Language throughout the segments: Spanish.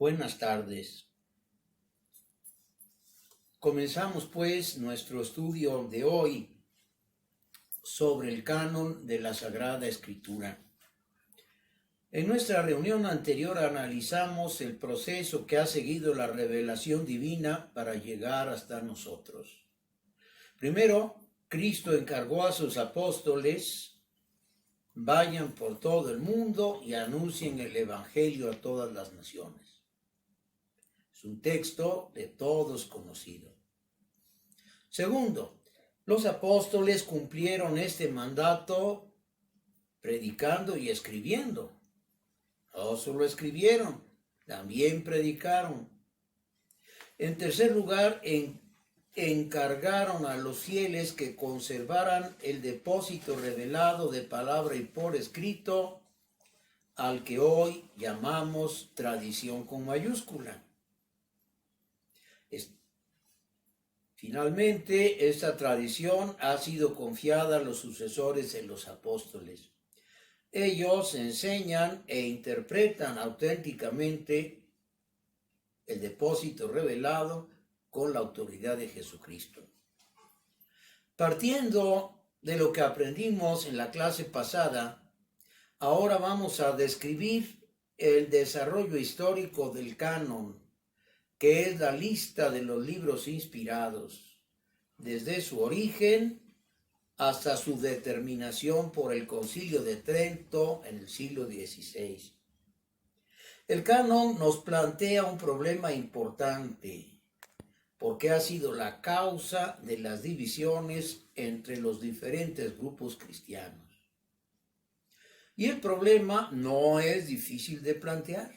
Buenas tardes. Comenzamos pues nuestro estudio de hoy sobre el canon de la Sagrada Escritura. En nuestra reunión anterior analizamos el proceso que ha seguido la revelación divina para llegar hasta nosotros. Primero, Cristo encargó a sus apóstoles: vayan por todo el mundo y anuncien el Evangelio a todas las naciones. Es un texto de todos conocido. Segundo, los apóstoles cumplieron este mandato predicando y escribiendo. No solo escribieron, también predicaron. En tercer lugar, encargaron a los fieles que conservaran el depósito revelado de palabra y por escrito, al que hoy llamamos tradición con mayúscula. Finalmente, esta tradición ha sido confiada a los sucesores de los apóstoles. Ellos enseñan e interpretan auténticamente el depósito revelado con la autoridad de Jesucristo. Partiendo de lo que aprendimos en la clase pasada, ahora vamos a describir el desarrollo histórico del canon, que es la lista de los libros inspirados, desde su origen hasta su determinación por el Concilio de Trento en el siglo XVI. El canon nos plantea un problema importante, porque ha sido la causa de las divisiones entre los diferentes grupos cristianos. Y el problema no es difícil de plantear.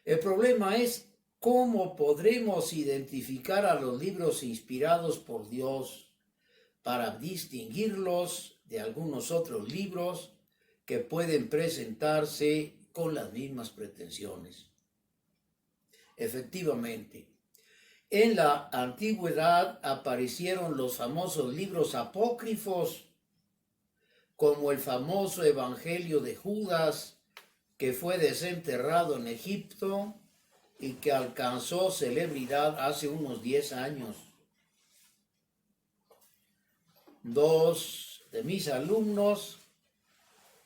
El problema es cómo podremos identificar a los libros inspirados por Dios para distinguirlos de algunos otros libros que pueden presentarse con las mismas pretensiones. Efectivamente, en la antigüedad aparecieron los famosos libros apócrifos, como el famoso Evangelio de Judas, que fue desenterrado en Egipto y que alcanzó celebridad hace unos 10 años. Dos de mis alumnos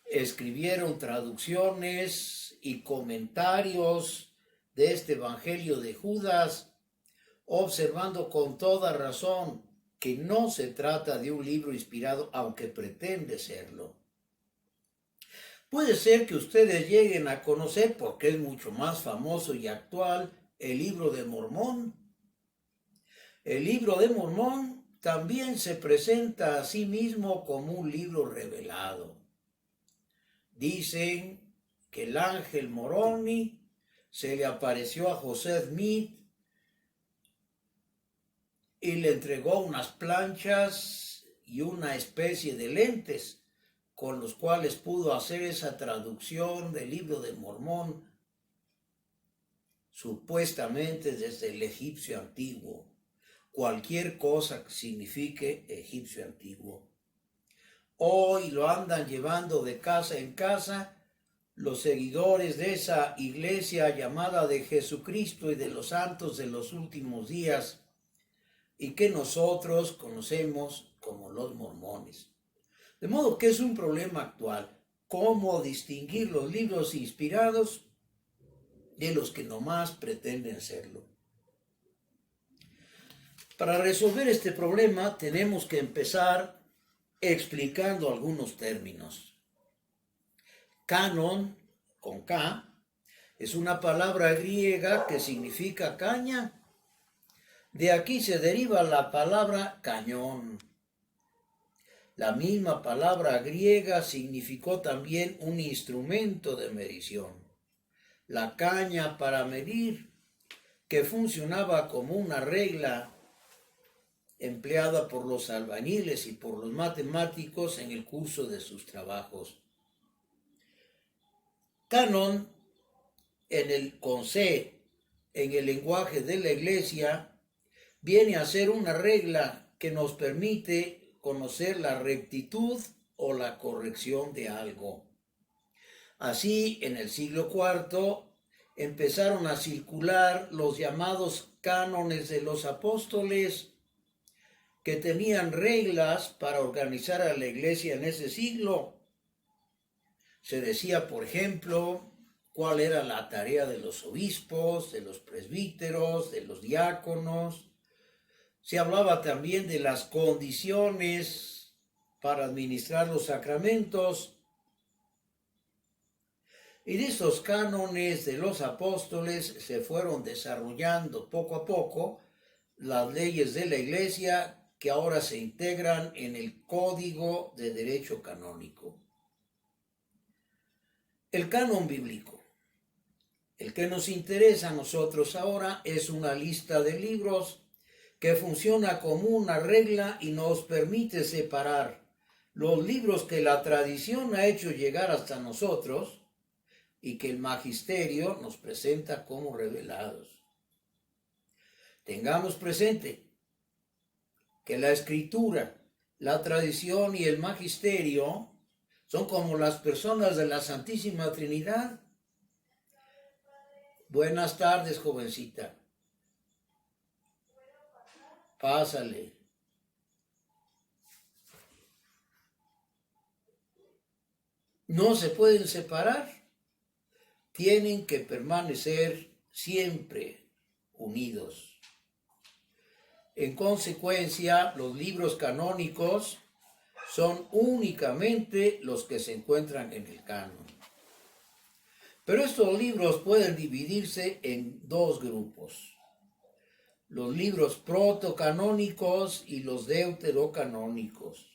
escribieron traducciones y comentarios de este Evangelio de Judas, observando con toda razón que no se trata de un libro inspirado, aunque pretende serlo. Puede ser que ustedes lleguen a conocer, porque es mucho más famoso y actual, el Libro de Mormón. El Libro de Mormón también se presenta a sí mismo como un libro revelado. Dicen que el ángel Moroni se le apareció a José Smith y le entregó unas planchas y una especie de lentes con los cuales pudo hacer esa traducción del Libro de Mormón, supuestamente desde el egipcio antiguo, cualquier cosa que signifique egipcio antiguo. Hoy lo andan llevando de casa en casa los seguidores de esa iglesia llamada de Jesucristo y de los santos de los últimos días, y que nosotros conocemos como los mormones. De modo que es un problema actual, cómo distinguir los libros inspirados de los que nomás pretenden serlo. Para resolver este problema tenemos que empezar explicando algunos términos. Canon, con K, es una palabra griega que significa caña. De aquí se deriva la palabra cañón. La misma palabra griega significó también un instrumento de medición. La caña para medir, que funcionaba como una regla empleada por los albañiles y por los matemáticos en el curso de sus trabajos. Canon, con C, en el lenguaje de la Iglesia, viene a ser una regla que nos permite conocer la rectitud o la corrección de algo. Así, en el siglo IV, empezaron a circular los llamados cánones de los apóstoles, que tenían reglas para organizar a la iglesia en ese siglo. Se decía, por ejemplo, cuál era la tarea de los obispos, de los presbíteros, de los diáconos. Se hablaba también de las condiciones para administrar los sacramentos. Y de esos cánones de los apóstoles se fueron desarrollando poco a poco las leyes de la iglesia, que ahora se integran en el Código de Derecho Canónico. El canon bíblico. El que nos interesa a nosotros ahora es una lista de libros que funciona como una regla y nos permite separar los libros que la tradición ha hecho llegar hasta nosotros y que el magisterio nos presenta como revelados. Tengamos presente que la escritura, la tradición y el magisterio son como las personas de la Santísima Trinidad. Buenas tardes, jovencita. Pásale. No se pueden separar. Tienen que permanecer siempre unidos. En consecuencia, los libros canónicos son únicamente los que se encuentran en el canon. Pero estos libros pueden dividirse en dos grupos: los libros protocanónicos y los deuterocanónicos.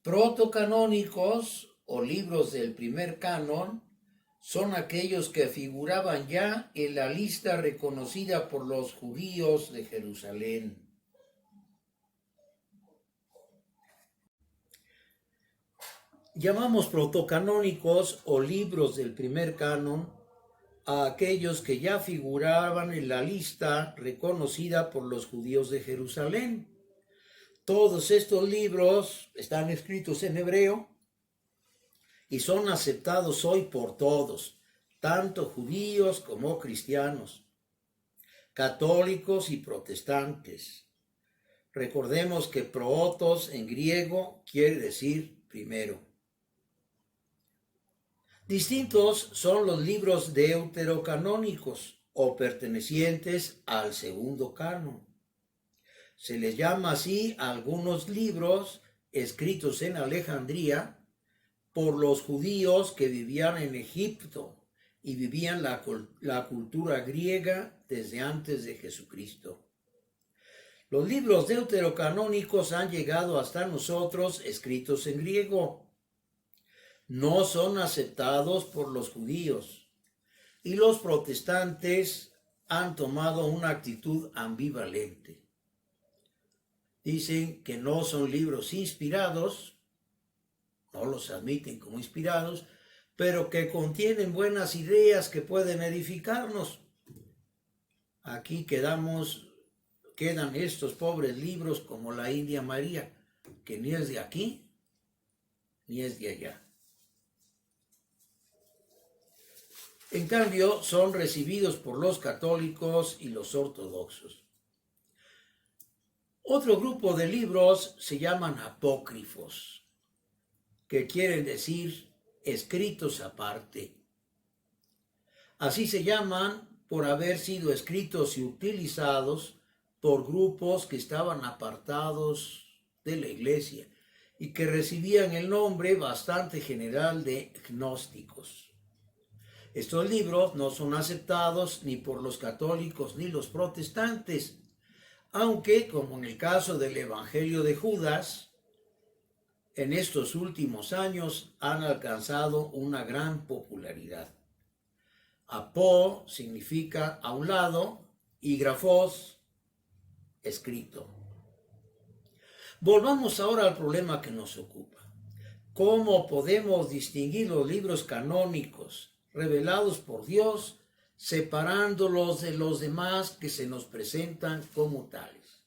Protocanónicos, o libros del primer canon, son aquellos que figuraban ya en la lista reconocida por los judíos de Jerusalén. Llamamos protocanónicos o libros del primer canon a aquellos que ya figuraban en la lista reconocida por los judíos de Jerusalén. Todos estos libros están escritos en hebreo y son aceptados hoy por todos, tanto judíos como cristianos, católicos y protestantes. Recordemos que protos en griego quiere decir primero. Distintos son los libros deuterocanónicos o pertenecientes al segundo canon. Se les llama así a algunos libros escritos en Alejandría por los judíos que vivían en Egipto y vivían la cultura griega desde antes de Jesucristo. Los libros deuterocanónicos han llegado hasta nosotros escritos en griego. No son aceptados por los judíos y los protestantes han tomado una actitud ambivalente. Dicen que no son libros inspirados, no los admiten como inspirados, pero que contienen buenas ideas que pueden edificarnos. Aquí quedan estos pobres libros como la India María, que ni es de aquí ni es de allá. En cambio, son recibidos por los católicos y los ortodoxos. Otro grupo de libros se llaman apócrifos, que quieren decir escritos aparte. Así se llaman por haber sido escritos y utilizados por grupos que estaban apartados de la iglesia y que recibían el nombre bastante general de gnósticos. Estos libros no son aceptados ni por los católicos ni los protestantes, aunque, como en el caso del Evangelio de Judas, en estos últimos años han alcanzado una gran popularidad. Apó significa a un lado y grafos, escrito. Volvamos ahora al problema que nos ocupa. ¿Cómo podemos distinguir los libros canónicos revelados por Dios, separándolos de los demás que se nos presentan como tales?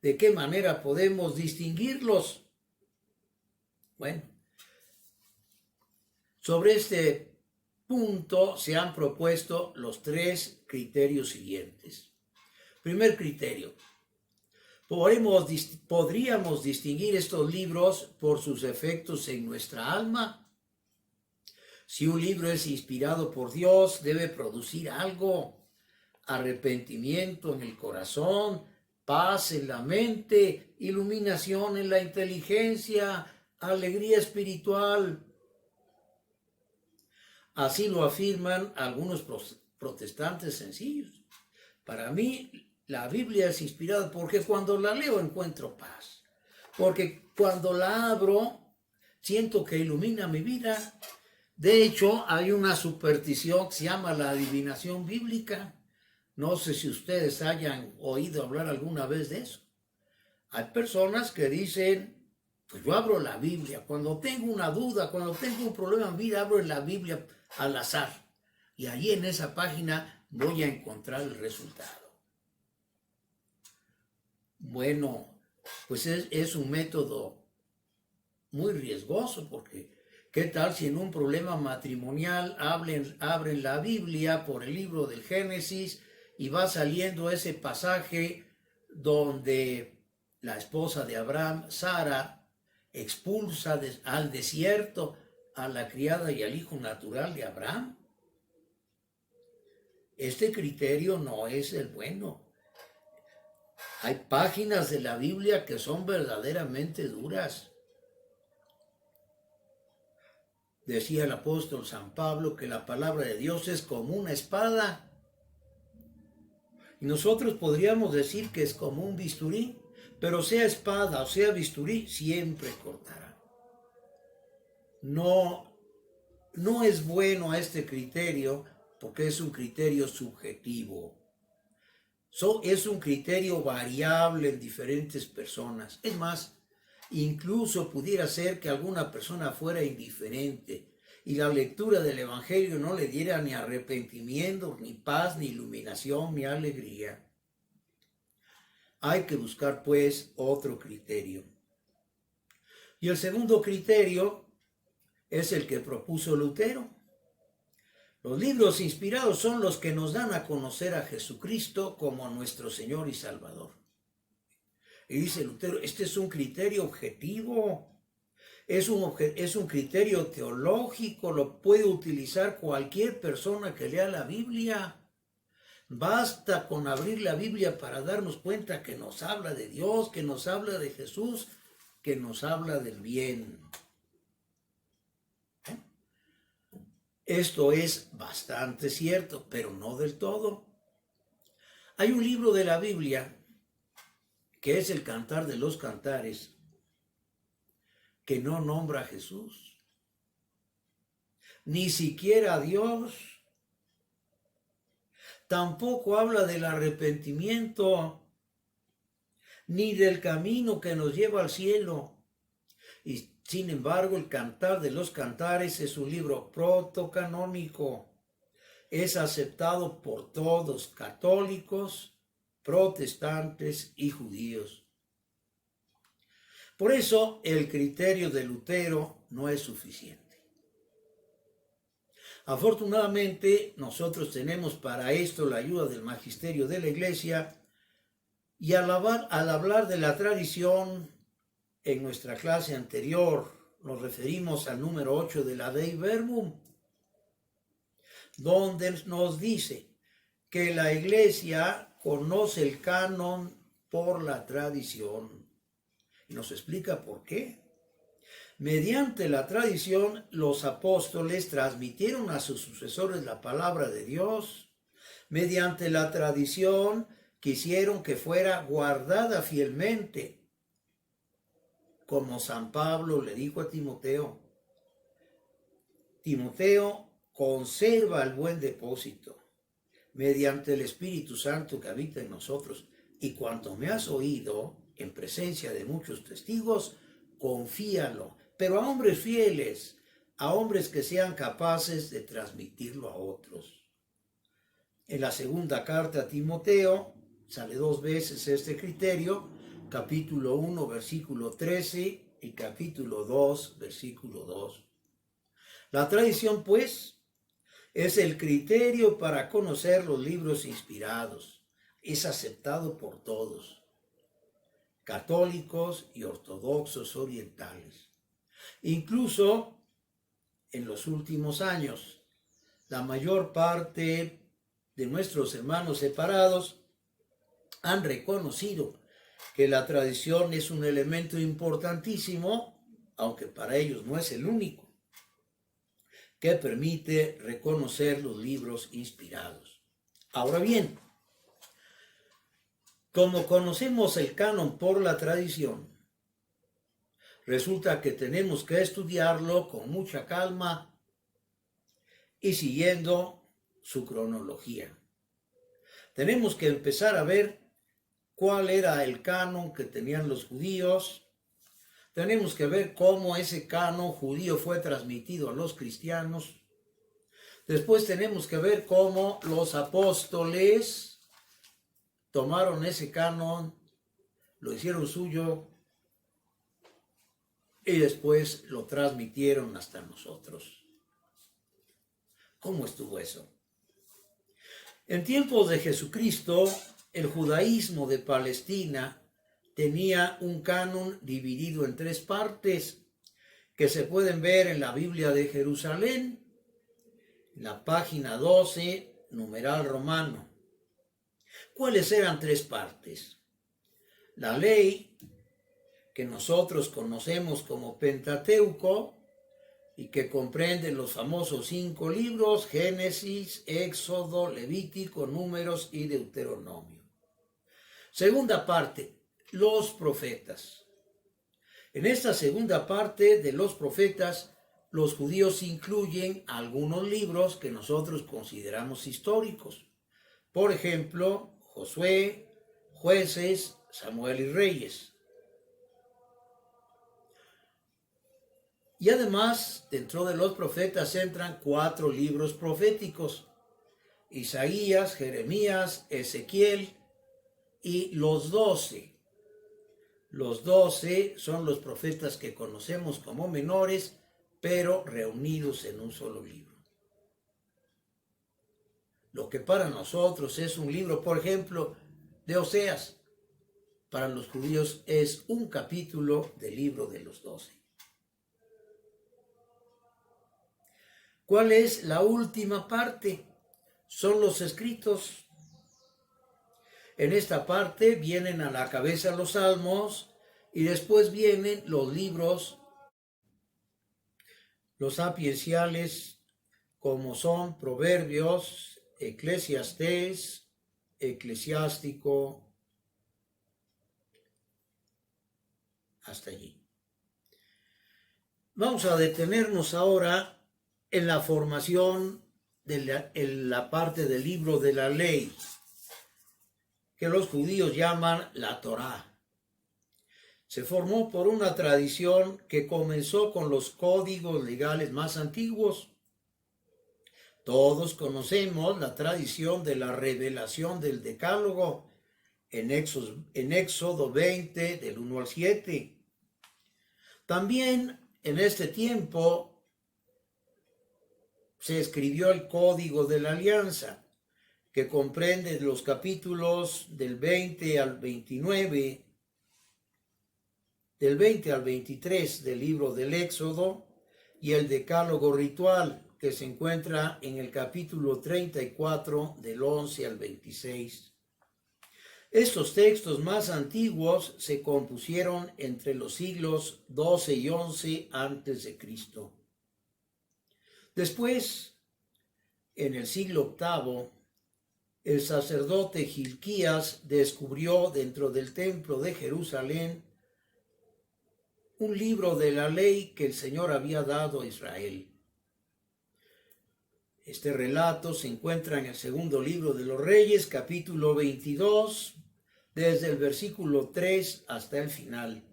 ¿De qué manera podemos distinguirlos? Bueno, sobre este punto se han propuesto los 3 criterios siguientes. Primer criterio. ¿Podríamos distinguir estos libros por sus efectos en nuestra alma? Si un libro es inspirado por Dios, debe producir algo: arrepentimiento en el corazón, paz en la mente, iluminación en la inteligencia, alegría espiritual. Así lo afirman algunos protestantes sencillos. Para mí, la Biblia es inspirada porque cuando la leo encuentro paz. Porque cuando la abro, siento que ilumina mi vida. De hecho, hay una superstición que se llama la adivinación bíblica. No sé si ustedes hayan oído hablar alguna vez de eso. Hay personas que dicen, pues yo abro la Biblia. Cuando tengo una duda, cuando tengo un problema en vida, abro la Biblia al azar. Y ahí en esa página voy a encontrar el resultado. Bueno, pues es un método muy riesgoso, porque ¿qué tal si en un problema matrimonial abren la Biblia por el libro del Génesis y va saliendo ese pasaje donde la esposa de Abraham, Sara, expulsa al desierto a la criada y al hijo natural de Abraham? Este criterio no es el bueno. Hay páginas de la Biblia que son verdaderamente duras. Decía el apóstol San Pablo que la palabra de Dios es como una espada. Y nosotros podríamos decir que es como un bisturí, pero sea espada o sea bisturí, siempre cortará. No es bueno a este criterio porque es un criterio subjetivo. Es un criterio variable en diferentes personas. Es más, incluso pudiera ser que alguna persona fuera indiferente y la lectura del Evangelio no le diera ni arrepentimiento, ni paz, ni iluminación, ni alegría. Hay que buscar, pues, otro criterio. Y el segundo criterio es el que propuso Lutero. Los libros inspirados son los que nos dan a conocer a Jesucristo como nuestro Señor y Salvador. Y dice Lutero, este es un criterio objetivo, es un criterio teológico, lo puede utilizar cualquier persona que lea la Biblia. Basta con abrir la Biblia para darnos cuenta que nos habla de Dios, que nos habla de Jesús, que nos habla del bien. Esto es bastante cierto, pero no del todo. Hay un libro de la Biblia que es el Cantar de los Cantares, que no nombra a Jesús, ni siquiera a Dios. Tampoco habla del arrepentimiento, ni del camino que nos lleva al cielo. Y sin embargo, el Cantar de los Cantares es un libro protocanónico. Es aceptado por todos, católicos, protestantes y judíos. Por eso, el criterio de Lutero no es suficiente. Afortunadamente, nosotros tenemos para esto la ayuda del magisterio de la Iglesia, y al hablar de la tradición, en nuestra clase anterior nos referimos al número 8 de la Dei Verbum, donde nos dice que la Iglesia conoce el canon por la tradición. Y nos explica por qué. Mediante la tradición, los apóstoles transmitieron a sus sucesores la palabra de Dios. Mediante la tradición, quisieron que fuera guardada fielmente. Como San Pablo le dijo a Timoteo, Timoteo, conserva el buen depósito mediante el Espíritu Santo que habita en nosotros, y cuanto me has oído en presencia de muchos testigos, confíalo, pero a hombres fieles, a hombres que sean capaces de transmitirlo a otros. En la segunda carta a Timoteo sale 2 veces este criterio, capítulo 1, versículo 13 y capítulo 2, versículo 2. La tradición, pues, Es el criterio para conocer los libros inspirados. Es aceptado por todos, católicos y ortodoxos orientales. Incluso en los últimos años, la mayor parte de nuestros hermanos separados han reconocido que la tradición es un elemento importantísimo, aunque para ellos no es el único, que permite reconocer los libros inspirados. Ahora bien, como conocemos el canon por la tradición, resulta que tenemos que estudiarlo con mucha calma y siguiendo su cronología. Tenemos que empezar a ver cuál era el canon que tenían los judíos. Tenemos que ver cómo ese canon judío fue transmitido a los cristianos. Después tenemos que ver cómo los apóstoles tomaron ese canon, lo hicieron suyo y después lo transmitieron hasta nosotros. ¿Cómo estuvo eso? En tiempos de Jesucristo, el judaísmo de Palestina tenía un canon dividido en 3 partes que se pueden ver en la Biblia de Jerusalén, en la página 12, numeral romano. ¿Cuáles eran 3 partes? La ley, que nosotros conocemos como Pentateuco, y que comprende los famosos 5 libros: Génesis, Éxodo, Levítico, Números y Deuteronomio. Segunda parte, los profetas. En esta segunda parte de los profetas, los judíos incluyen algunos libros que nosotros consideramos históricos. Por ejemplo, Josué, Jueces, Samuel y Reyes. Y además, dentro de los profetas entran 4 libros proféticos: Isaías, Jeremías, Ezequiel y los 12. Los 12 son los profetas que conocemos como menores, pero reunidos en un solo libro. Lo que para nosotros es un libro, por ejemplo, de Oseas, para los judíos es un capítulo del libro de los 12. ¿Cuál es la última parte? Son los escritos. En esta parte vienen a la cabeza los salmos y después vienen los libros, los sapienciales, como son Proverbios, Eclesiastés, Eclesiástico, hasta allí. Vamos a detenernos ahora en la formación de la parte del libro de la ley, que los judíos llaman la Torá. Se formó por una tradición que comenzó con los códigos legales más antiguos. Todos conocemos la tradición de la revelación del Decálogo en Éxodo 20, del 1 al 7. También en este tiempo se escribió el Código de la Alianza, que comprende los capítulos del 20 al 29, del 20 al 23 del libro del Éxodo, y el Decálogo ritual, que se encuentra en el capítulo 34, del 11 al 26. Estos textos más antiguos se compusieron entre los siglos 12 y 11 antes de Cristo. Después, en el siglo VIII, el sacerdote Gilquías descubrió dentro del templo de Jerusalén un libro de la ley que el Señor había dado a Israel. Este relato se encuentra en el segundo libro de los Reyes, capítulo 22, desde el versículo 3 hasta el final.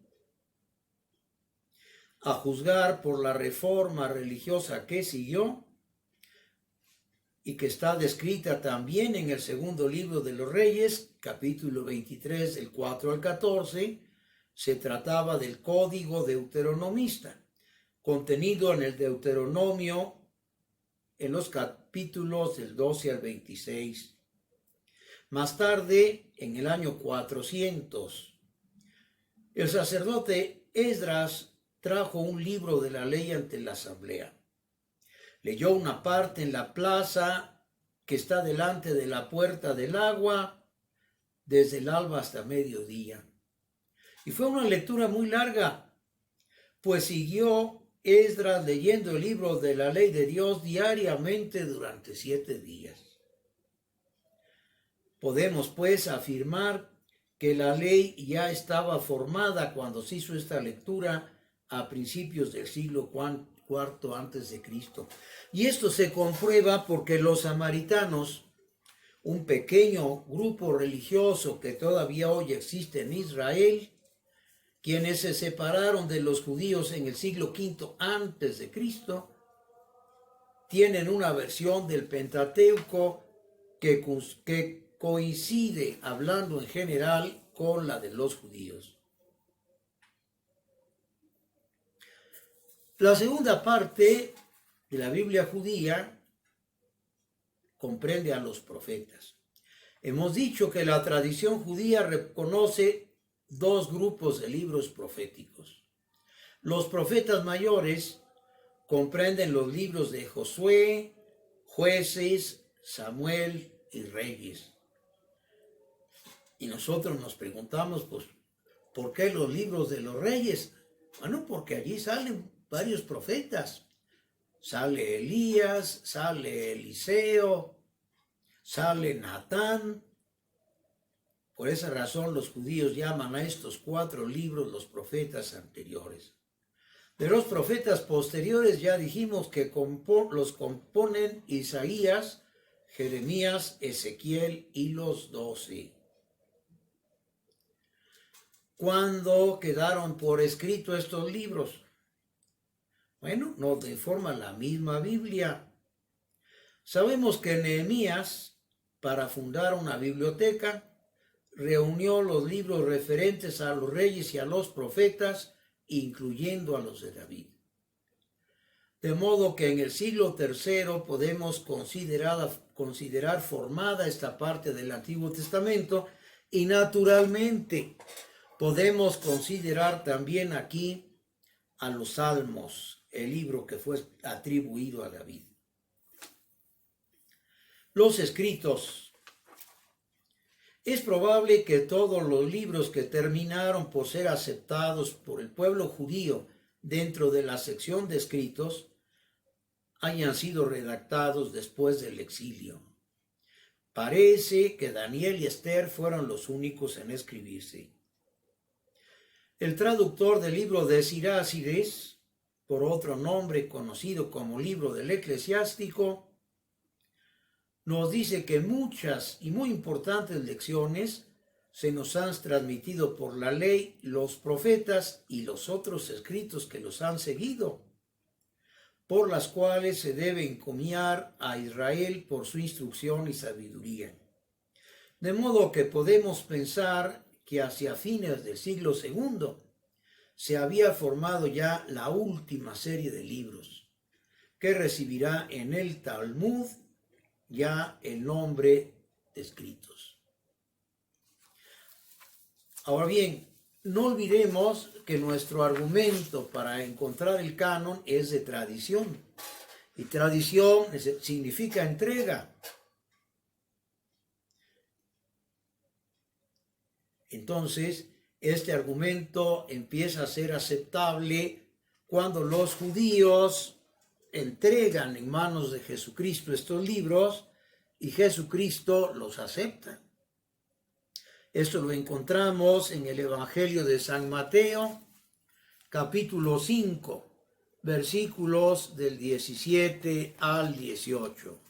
A juzgar por la reforma religiosa que siguió y que está descrita también en el segundo libro de los Reyes, capítulo 23, del 4 al 14, se trataba del código deuteronomista, contenido en el Deuteronomio en los capítulos del 12 al 26. Más tarde, en el año 400, el sacerdote Esdras trajo un libro de la ley ante la asamblea. Leyó una parte en la plaza que está delante de la puerta del agua, desde el alba hasta mediodía. Y fue una lectura muy larga, pues siguió Esdras leyendo el libro de la ley de Dios diariamente durante 7 días. Podemos pues afirmar que la ley ya estaba formada cuando se hizo esta lectura a principios del siglo IV antes de Cristo. Y esto se comprueba porque los samaritanos, un pequeño grupo religioso que todavía hoy existe en Israel, quienes se separaron de los judíos en el siglo V antes de Cristo, tienen una versión del Pentateuco que coincide, hablando en general, con la de los judíos. La segunda parte de la Biblia judía comprende a los profetas. Hemos dicho que la tradición judía reconoce 2 grupos de libros proféticos. Los profetas mayores comprenden los libros de Josué, Jueces, Samuel y Reyes. Y nosotros nos preguntamos, pues, ¿por qué los libros de los reyes? Bueno, porque allí salen varios profetas. Sale Elías, sale Eliseo, sale Natán. Por esa razón los judíos llaman a estos 4 libros los profetas anteriores. De los profetas posteriores ya dijimos que los componen Isaías, Jeremías, Ezequiel y los 12. ¿Cuándo quedaron por escrito estos libros? Bueno, nos informa la misma Biblia. Sabemos que Nehemías, para fundar una biblioteca, reunió los libros referentes a los reyes y a los profetas, incluyendo a los de David. De modo que en el siglo III podemos considerar formada esta parte del Antiguo Testamento y naturalmente podemos considerar también aquí a los Salmos, el libro que fue atribuido a David. Los escritos. Es probable que todos los libros que terminaron por ser aceptados por el pueblo judío dentro de la sección de escritos hayan sido redactados después del exilio. Parece que Daniel y Esther fueron los únicos en escribirse. El traductor del libro de Sirácides, por otro nombre conocido como libro del Eclesiástico, nos dice que muchas y muy importantes lecciones se nos han transmitido por la ley, los profetas y los otros escritos que los han seguido, por las cuales se debe encomiar a Israel por su instrucción y sabiduría. De modo que podemos pensar que hacia fines del siglo II se había formado ya la última serie de libros, que recibirá en el Talmud ya el nombre de escritos. Ahora bien, no olvidemos que nuestro argumento para encontrar el canon es de tradición, y tradición significa entrega. Entonces, este argumento empieza a ser aceptable cuando los judíos entregan en manos de Jesucristo estos libros y Jesucristo los acepta. Esto lo encontramos en el Evangelio de San Mateo, capítulo 5, versículos del 17 al 18.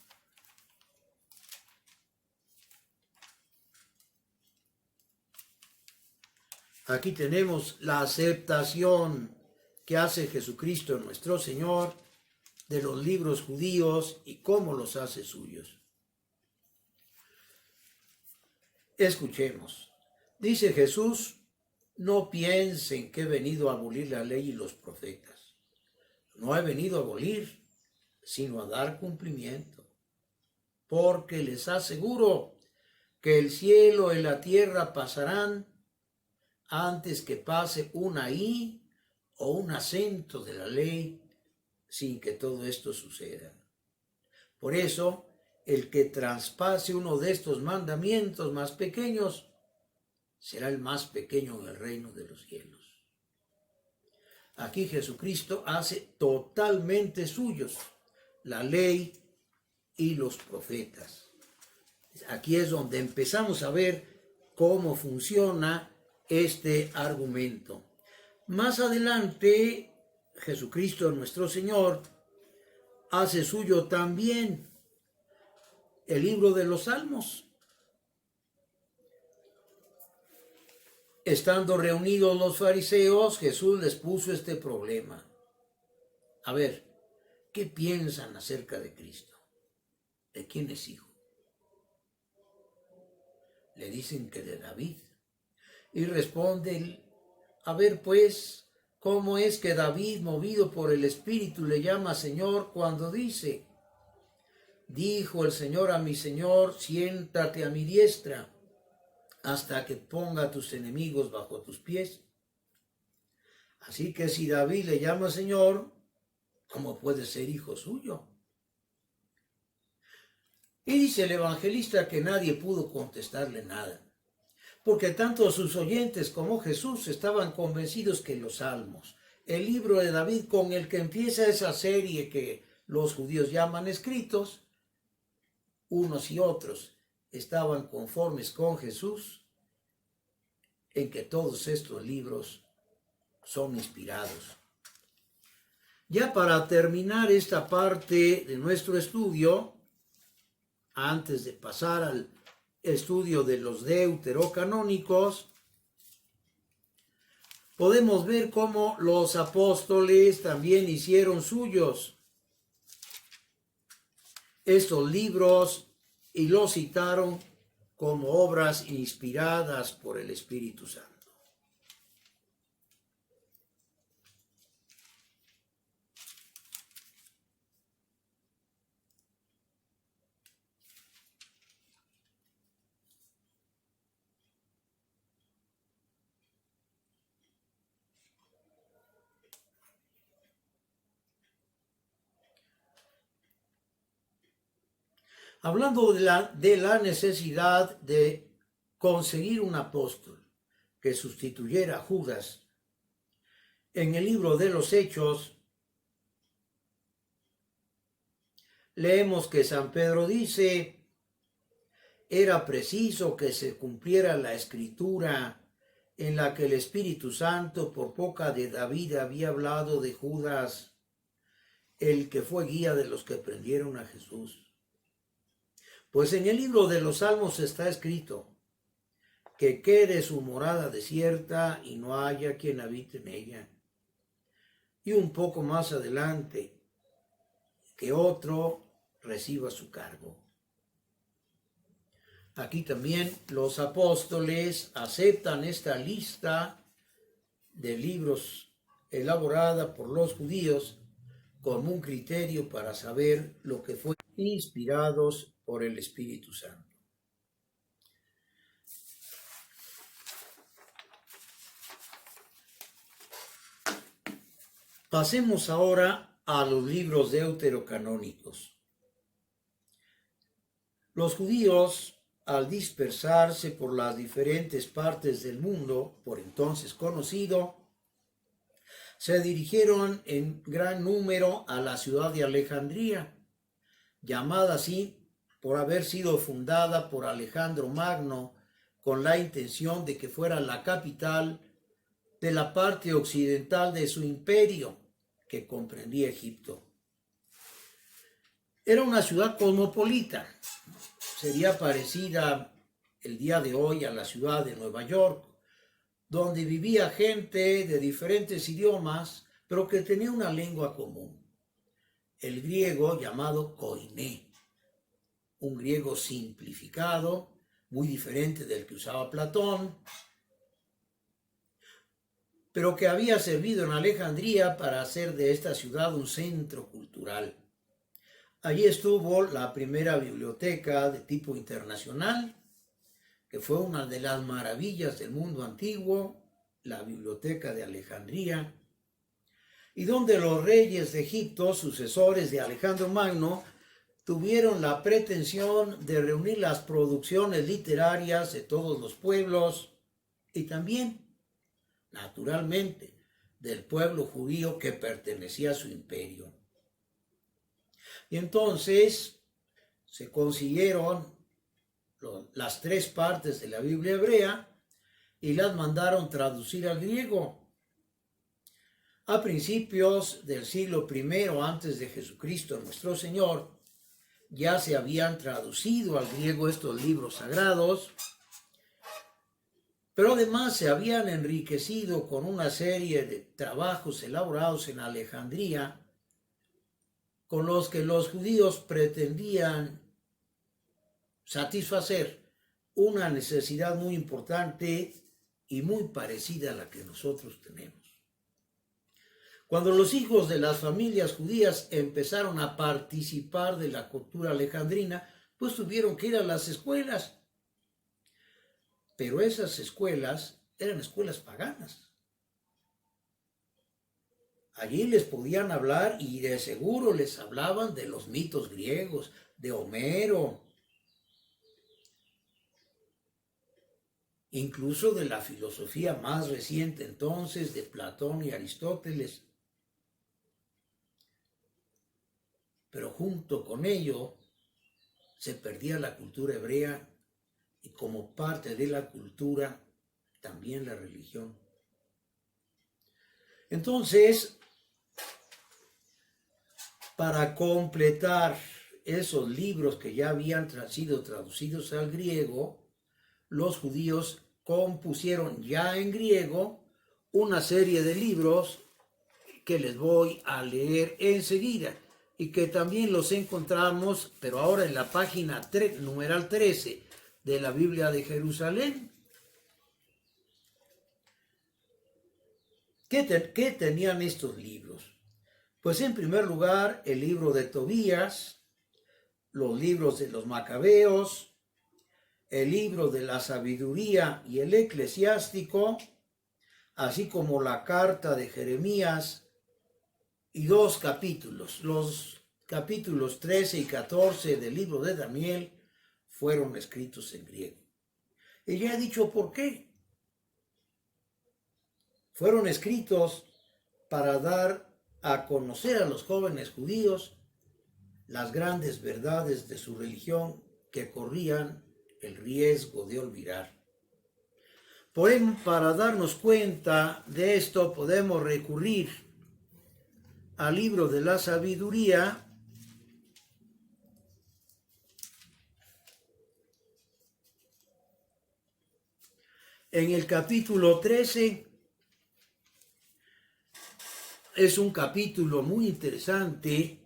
Aquí tenemos la aceptación que hace Jesucristo nuestro Señor de los libros judíos y cómo los hace suyos. Escuchemos. Dice Jesús: no piensen que he venido a abolir la ley y los profetas. No he venido a abolir, sino a dar cumplimiento. Porque les aseguro que el cielo y la tierra pasarán antes que pase una i o un acento de la ley sin que todo esto suceda. Por eso, el que traspase uno de estos mandamientos más pequeños será el más pequeño en el reino de los cielos. Aquí Jesucristo hace totalmente suyos la ley y los profetas. Aquí es donde empezamos a ver cómo funciona este argumento. Más adelante, Jesucristo nuestro Señor hace suyo también el libro de los Salmos. Estando reunidos los fariseos, Jesús les puso este problema. A ver, ¿qué piensan acerca de Cristo? ¿De quién es hijo? Le dicen que de David. Y responde, a ver pues, ¿cómo es que David, movido por el Espíritu, le llama Señor cuando dice, dijo el Señor a mi Señor, siéntate a mi diestra, hasta que ponga a tus enemigos bajo tus pies? Así que si David le llama Señor, ¿cómo puede ser hijo suyo? Y dice el evangelista que nadie pudo contestarle nada, porque tanto sus oyentes como Jesús estaban convencidos que los Salmos, el libro de David con el que empieza esa serie que los judíos llaman escritos, unos y otros estaban conformes con Jesús en que todos estos libros son inspirados. Ya para terminar esta parte de nuestro estudio, antes de pasar al estudio de los deuterocanónicos, podemos ver cómo los apóstoles también hicieron suyos estos libros y los citaron como obras inspiradas por el Espíritu Santo. Hablando de la necesidad de conseguir un apóstol que sustituyera a Judas, en el libro de los Hechos leemos que San Pedro dice, era preciso que se cumpliera la escritura en la que el Espíritu Santo por boca de David había hablado de Judas, el que fue guía de los que prendieron a Jesús. Pues en el libro de los Salmos está escrito, que quede su morada desierta y no haya quien habite en ella. Y un poco más adelante, que otro reciba su cargo. Aquí también los apóstoles aceptan esta lista de libros elaborada por los judíos como un criterio para saber lo que fue inspirados por el Espíritu Santo. Pasemos ahora a los libros deuterocanónicos. Los judíos, al dispersarse por las diferentes partes del mundo, por entonces conocido, se dirigieron en gran número a la ciudad de Alejandría, llamada así por haber sido fundada por Alejandro Magno con la intención de que fuera la capital de la parte occidental de su imperio, que comprendía Egipto. Era una ciudad cosmopolita, sería parecida el día de hoy a la ciudad de Nueva York, donde vivía gente de diferentes idiomas, pero que tenía una lengua común, el griego llamado koiné, un griego simplificado, muy diferente del que usaba Platón, pero que había servido en Alejandría para hacer de esta ciudad un centro cultural. Allí estuvo la primera biblioteca de tipo internacional, que fue una de las maravillas del mundo antiguo, la Biblioteca de Alejandría, y donde los reyes de Egipto, sucesores de Alejandro Magno, tuvieron la pretensión de reunir las producciones literarias de todos los pueblos y también, naturalmente, del pueblo judío que pertenecía a su imperio. Y entonces se consiguieron las tres partes de la Biblia hebrea y las mandaron traducir al griego. A principios del siglo I antes de Jesucristo, nuestro Señor, ya se habían traducido al griego estos libros sagrados, pero además se habían enriquecido con una serie de trabajos elaborados en Alejandría, con los que los judíos pretendían satisfacer una necesidad muy importante y muy parecida a la que nosotros tenemos. Cuando los hijos de las familias judías empezaron a participar de la cultura alejandrina, pues tuvieron que ir a las escuelas. Pero esas escuelas eran escuelas paganas. Allí les podían hablar y de seguro les hablaban de los mitos griegos, de Homero, incluso de la filosofía más reciente entonces, de Platón y Aristóteles. Pero junto con ello se perdía la cultura hebrea y como parte de la cultura también la religión. Entonces, para completar esos libros que ya habían sido traducidos al griego, los judíos compusieron ya en griego una serie de libros que les voy a leer enseguida y que también los encontramos, pero ahora en la página numeral 13 de la Biblia de Jerusalén. ¿Qué tenían estos libros? Pues en primer lugar el libro de Tobías, los libros de los Macabeos, el libro de la sabiduría y el eclesiástico, así como la carta de Jeremías y dos capítulos, los capítulos 13 y 14 del libro de Daniel fueron escritos en griego. Y ya he dicho por qué. Fueron escritos para dar a conocer a los jóvenes judíos las grandes verdades de su religión que corrían el riesgo de olvidar. Para darnos cuenta de esto podemos recurrir al libro de la sabiduría, en el capítulo 13. Es un capítulo muy interesante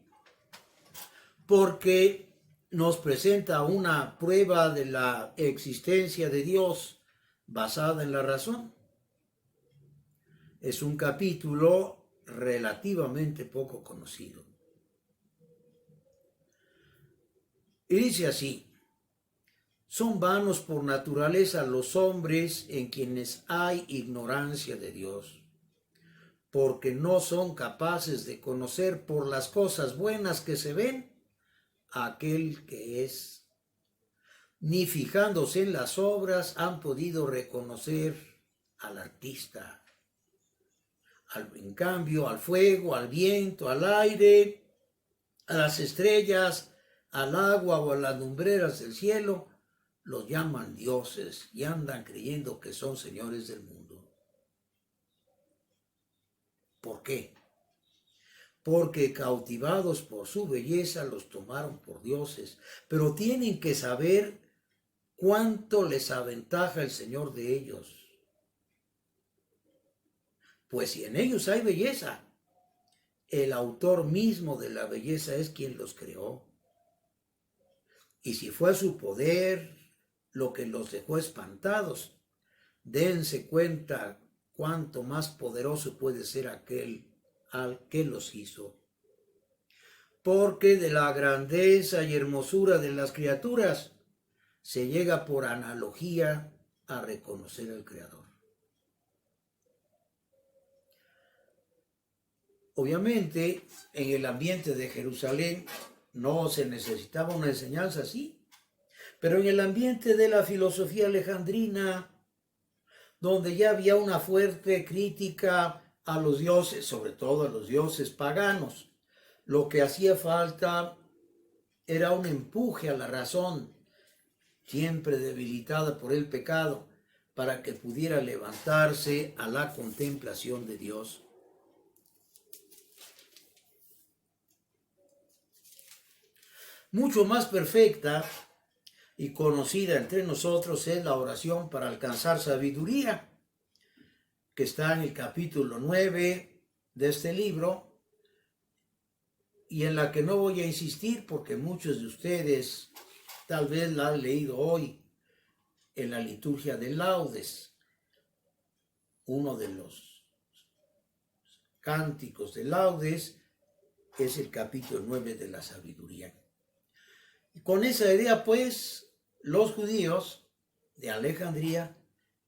porque nos presenta una prueba de la existencia de Dios basada en la razón. Es un capítulo relativamente poco conocido. Y dice así: son vanos por naturaleza los hombres en quienes hay ignorancia de Dios, porque no son capaces de conocer por las cosas buenas que se ven a aquel que es, ni fijándose en las obras han podido reconocer al artista. En cambio, al fuego, al viento, al aire, a las estrellas, al agua o a las lumbreras del cielo, los llaman dioses y andan creyendo que son señores del mundo. ¿Por qué? Porque cautivados por su belleza los tomaron por dioses, pero tienen que saber cuánto les aventaja el Señor de ellos. Pues si en ellos hay belleza, el autor mismo de la belleza es quien los creó. Y si fue su poder lo que los dejó espantados, dense cuenta cuánto más poderoso puede ser aquel al que los hizo. porque de la grandeza y hermosura de las criaturas se llega por analogía a reconocer al Creador. Obviamente, en el ambiente de Jerusalén no se necesitaba una enseñanza así, pero en el ambiente de la filosofía alejandrina, donde ya había una fuerte crítica a los dioses, sobre todo a los dioses paganos, lo que hacía falta era un empuje a la razón, siempre debilitada por el pecado, para que pudiera levantarse a la contemplación de Dios. Mucho más perfecta y conocida entre nosotros es la oración para alcanzar sabiduría, que está en el capítulo 9 de este libro, y en la que no voy a insistir porque muchos de ustedes tal vez la han leído hoy en la liturgia de laudes, uno de los cánticos de laudes es el capítulo 9 de la sabiduría. Y con esa idea, pues, los judíos de Alejandría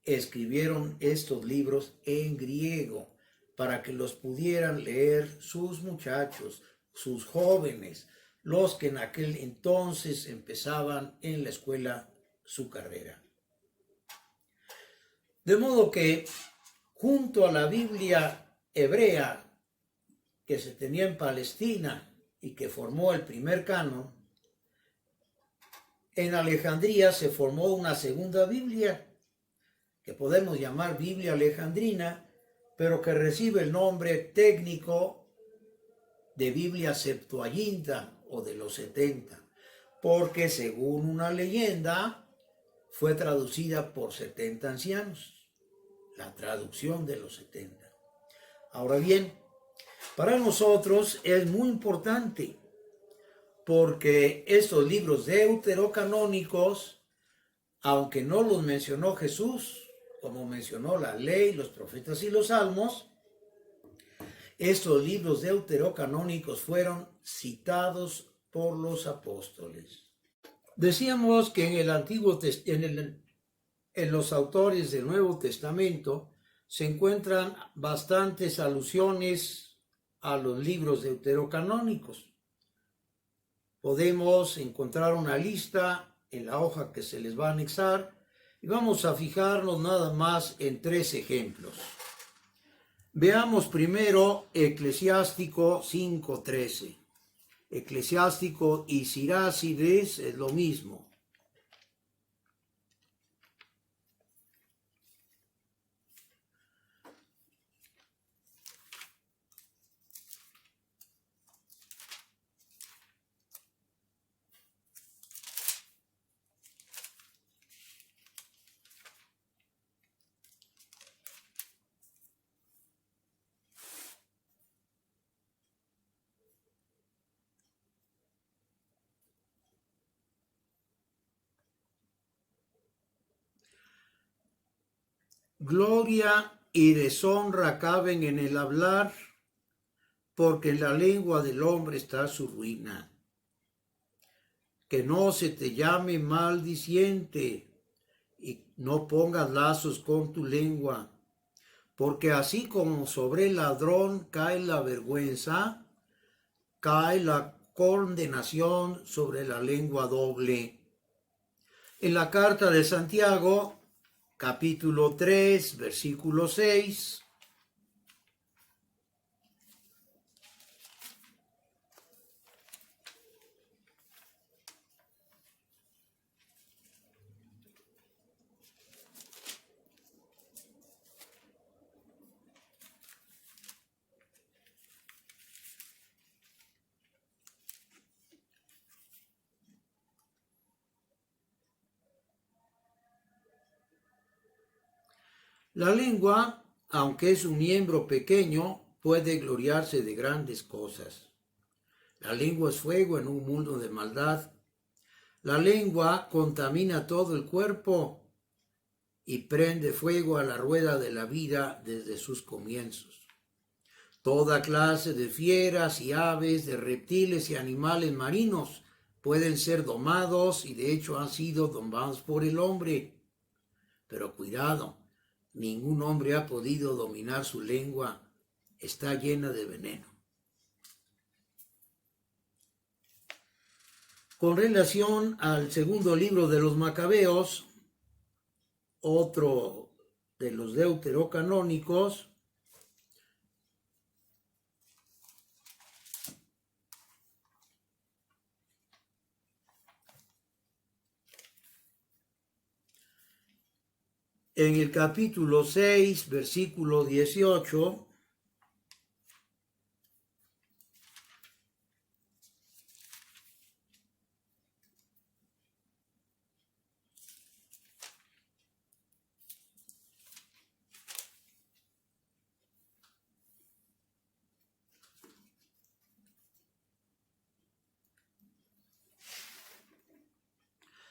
escribieron estos libros en griego para que los pudieran leer sus muchachos, sus jóvenes, los que en aquel entonces empezaban en la escuela su carrera. De modo que, junto a la Biblia hebrea que se tenía en Palestina y que formó el primer canon, en Alejandría se formó una segunda Biblia, que podemos llamar Biblia alejandrina, pero que recibe el nombre técnico de Biblia Septuaginta o de los 70, porque según una leyenda fue traducida por 70 ancianos, la traducción de los 70. Ahora bien, para nosotros es muy importante porque estos libros deuterocanónicos, aunque no los mencionó Jesús, como mencionó la ley, los profetas y los salmos, estos libros deuterocanónicos fueron citados por los apóstoles. Decíamos que en el Antiguo en los autores del Nuevo Testamento se encuentran bastantes alusiones a los libros deuterocanónicos. Podemos encontrar una lista en la hoja que se les va a anexar y vamos a fijarnos nada más en 3 ejemplos. Veamos primero Eclesiástico 5:13. Eclesiástico y Sirácides es lo mismo. Gloria y deshonra caben en el hablar, porque en la lengua del hombre está su ruina. Que no se te llame maldiciente y no pongas lazos con tu lengua, porque así como sobre el ladrón cae la vergüenza, cae la condenación sobre la lengua doble. En la carta de Santiago, capítulo 3, versículo 6. La lengua, aunque es un miembro pequeño, puede gloriarse de grandes cosas. La lengua es fuego en un mundo de maldad. La lengua contamina todo el cuerpo y prende fuego a la rueda de la vida desde sus comienzos. Toda clase de fieras y aves, de reptiles y animales marinos pueden ser domados y de hecho han sido domados por el hombre. Pero cuidado, ningún hombre ha podido dominar su lengua, está llena de veneno. Con relación al segundo libro de los Macabeos, otro de los deuterocanónicos, en el capítulo 6, versículo 18,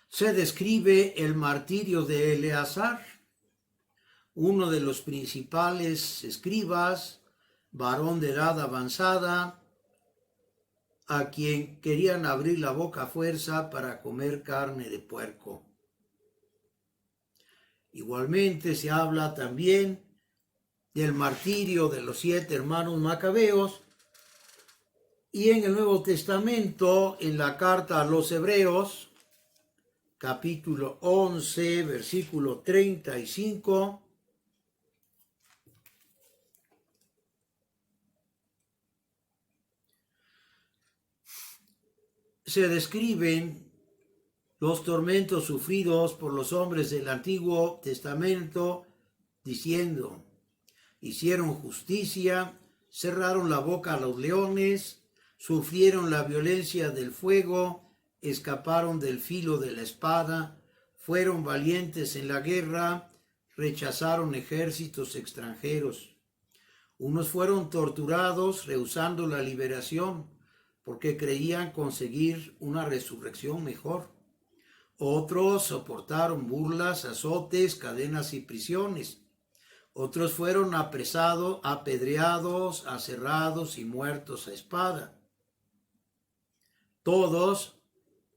se describe el martirio de Eleazar, uno de los principales escribas, varón de edad avanzada, a quien querían abrir la boca a fuerza para comer carne de puerco. Igualmente se habla también del martirio de los 7 hermanos macabeos, y en el Nuevo Testamento, en la carta a los Hebreos, capítulo 11, versículo 35, se describen los tormentos sufridos por los hombres del Antiguo Testamento, diciendo: hicieron justicia, cerraron la boca a los leones, sufrieron la violencia del fuego, escaparon del filo de la espada, fueron valientes en la guerra, rechazaron ejércitos extranjeros. Unos fueron torturados rehusando la liberación porque creían conseguir una resurrección mejor. Otros soportaron burlas, azotes, cadenas y prisiones. Otros fueron apresados, apedreados, aserrados y muertos a espada. Todos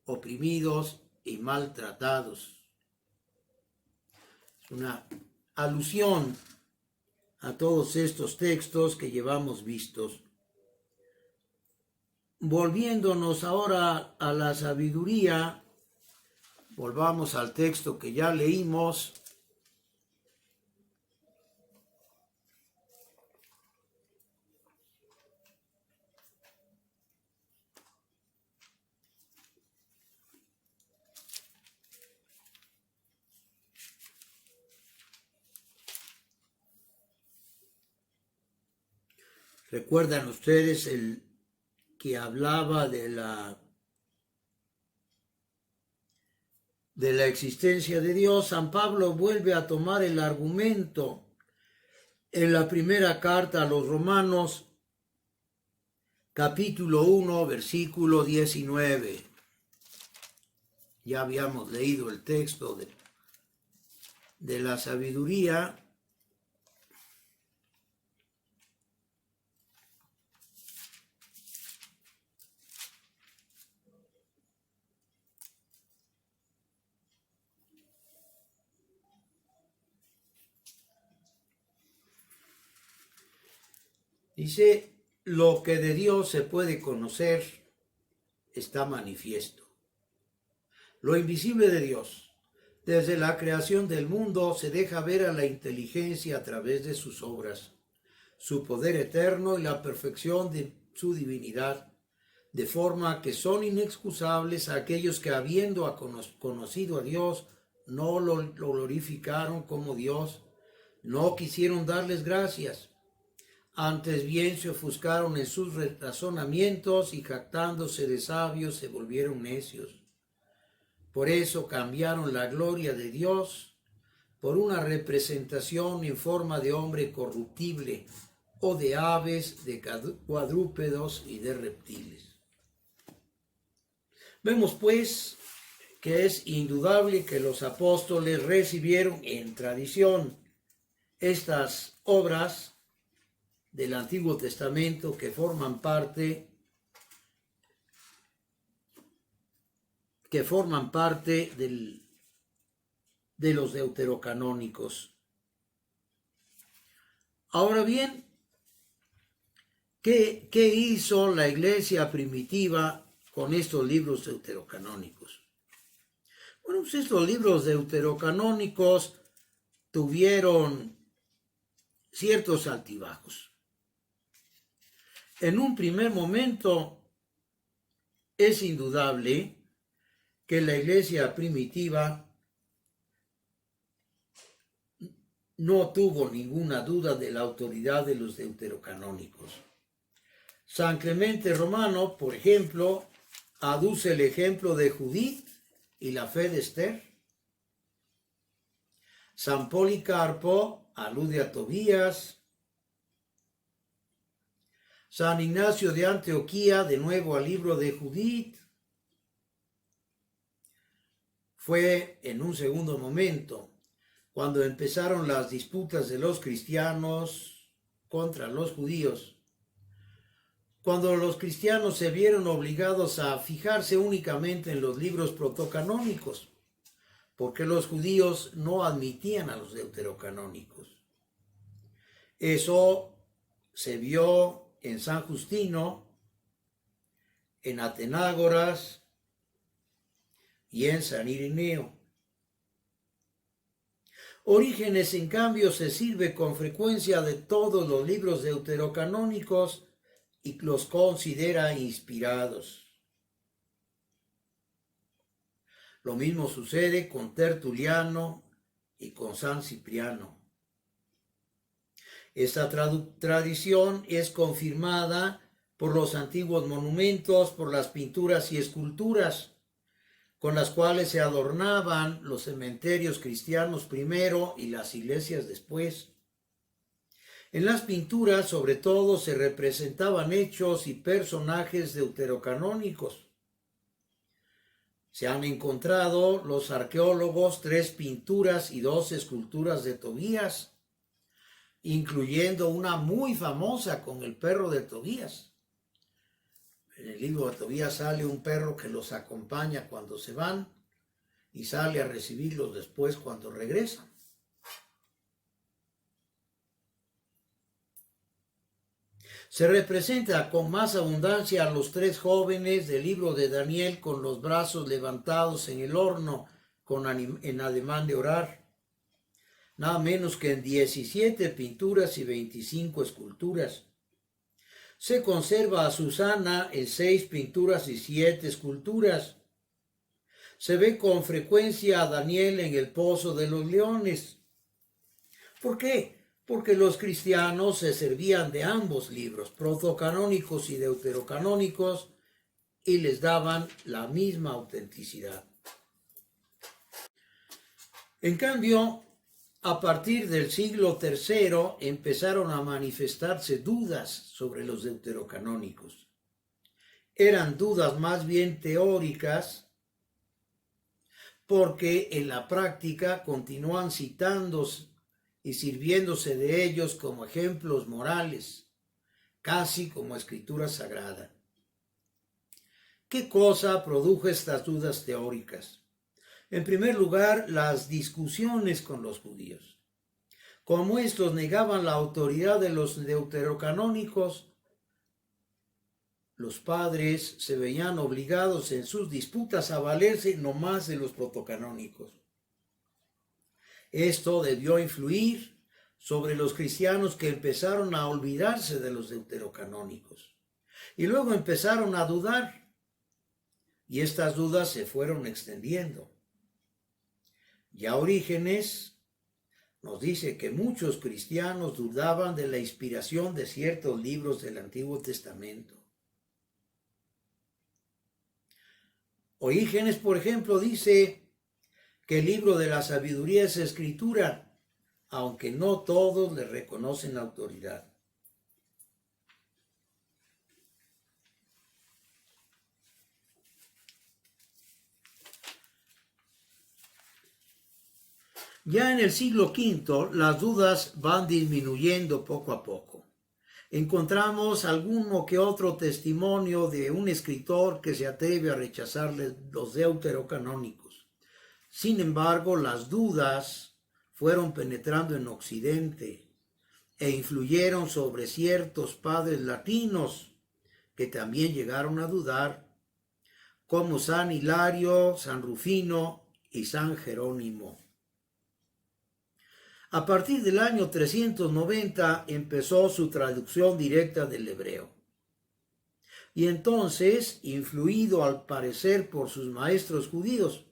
oprimidos y maltratados. Es una alusión a todos estos textos que llevamos vistos. Volviéndonos ahora a la sabiduría, volvamos al texto que ya leímos. ¿Recuerdan ustedes el que hablaba de la existencia de Dios? San Pablo vuelve a tomar el argumento en la primera carta a los Romanos, capítulo 1, versículo 19. Ya habíamos leído el texto de la sabiduría. Dice: lo que de Dios se puede conocer está manifiesto. Lo invisible de Dios, desde la creación del mundo, se deja ver a la inteligencia a través de sus obras, su poder eterno y la perfección de su divinidad, de forma que son inexcusables a aquellos que, habiendo conocido a Dios, no lo glorificaron como Dios, no quisieron darles gracias. Antes bien se ofuscaron en sus razonamientos y, jactándose de sabios, se volvieron necios. Por eso cambiaron la gloria de Dios por una representación en forma de hombre corruptible, o de aves, de cuadrúpedos y de reptiles. Vemos pues que es indudable que los apóstoles recibieron en tradición estas obras del Antiguo Testamento que forman parte de los deuterocanónicos. Ahora bien, ¿qué hizo la iglesia primitiva con estos libros deuterocanónicos? Bueno, pues estos libros deuterocanónicos tuvieron ciertos altibajos. En un primer momento, es indudable que la iglesia primitiva no tuvo ninguna duda de la autoridad de los deuterocanónicos. San Clemente Romano, por ejemplo, aduce el ejemplo de Judith y la fe de Esther. San Policarpo alude a Tobías. San Ignacio de Antioquía, de nuevo al libro de Judith. Fue en un segundo momento, cuando empezaron las disputas de los cristianos contra los judíos, cuando los cristianos se vieron obligados a fijarse únicamente en los libros protocanónicos, porque los judíos no admitían a los deuterocanónicos. Eso se vio en San Justino, en Atenágoras y en San Ireneo. Orígenes, en cambio, se sirve con frecuencia de todos los libros deuterocanónicos y los considera inspirados. Lo mismo sucede con Tertuliano y con San Cipriano. Esta tradición es confirmada por los antiguos monumentos, por las pinturas y esculturas con las cuales se adornaban los cementerios cristianos primero y las iglesias después. En las pinturas, sobre todo, se representaban hechos y personajes deuterocanónicos. Se han encontrado los arqueólogos 3 pinturas y 2 esculturas de Tobías, incluyendo una muy famosa con el perro de Tobías. En el libro de Tobías sale un perro que los acompaña cuando se van y sale a recibirlos después cuando regresan. Se representa con más abundancia a los 3 jóvenes del libro de Daniel con los brazos levantados en el horno en ademán de orar. Nada menos que en 17 pinturas y 25 esculturas. Se conserva a Susana en 6 pinturas y 7 esculturas. Se ve con frecuencia a Daniel en el pozo de los leones. ¿Por qué? Porque los cristianos se servían de ambos libros, protocanónicos y deuterocanónicos, y les daban la misma autenticidad. En cambio, a partir del siglo III empezaron a manifestarse dudas sobre los deuterocanónicos. Eran dudas más bien teóricas, porque en la práctica continúan citándose y sirviéndose de ellos como ejemplos morales, casi como escritura sagrada. ¿Qué cosa produjo estas dudas teóricas? En primer lugar, las discusiones con los judíos. Como estos negaban la autoridad de los deuterocanónicos, los padres se veían obligados en sus disputas a valerse no más de los protocanónicos. Esto debió influir sobre los cristianos que empezaron a olvidarse de los deuterocanónicos y luego empezaron a dudar, y estas dudas se fueron extendiendo. Ya Orígenes nos dice que muchos cristianos dudaban de la inspiración de ciertos libros del Antiguo Testamento. Orígenes, por ejemplo, dice que el libro de la sabiduría es escritura, aunque no todos le reconocen la autoridad. Ya en el siglo V las dudas van disminuyendo poco a poco. Encontramos alguno que otro testimonio de un escritor que se atreve a rechazar los deuterocanónicos. Sin embargo, las dudas fueron penetrando en Occidente e influyeron sobre ciertos padres latinos que también llegaron a dudar, como San Hilario, San Rufino y San Jerónimo. A partir del año 390 empezó su traducción directa del hebreo. Y entonces, influido al parecer por sus maestros judíos,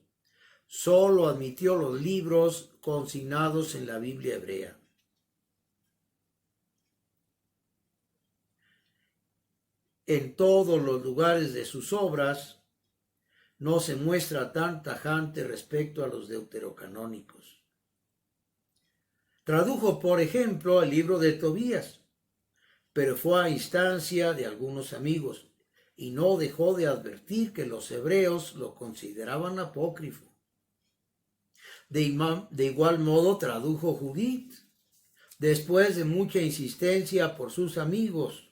solo admitió los libros consignados en la Biblia hebrea. En todos los lugares de sus obras no se muestra tan tajante respecto a los deuterocanónicos. Tradujo, por ejemplo, el libro de Tobías, pero fue a instancia de algunos amigos y no dejó de advertir que los hebreos lo consideraban apócrifo. De igual modo tradujo Judith, después de mucha insistencia por sus amigos.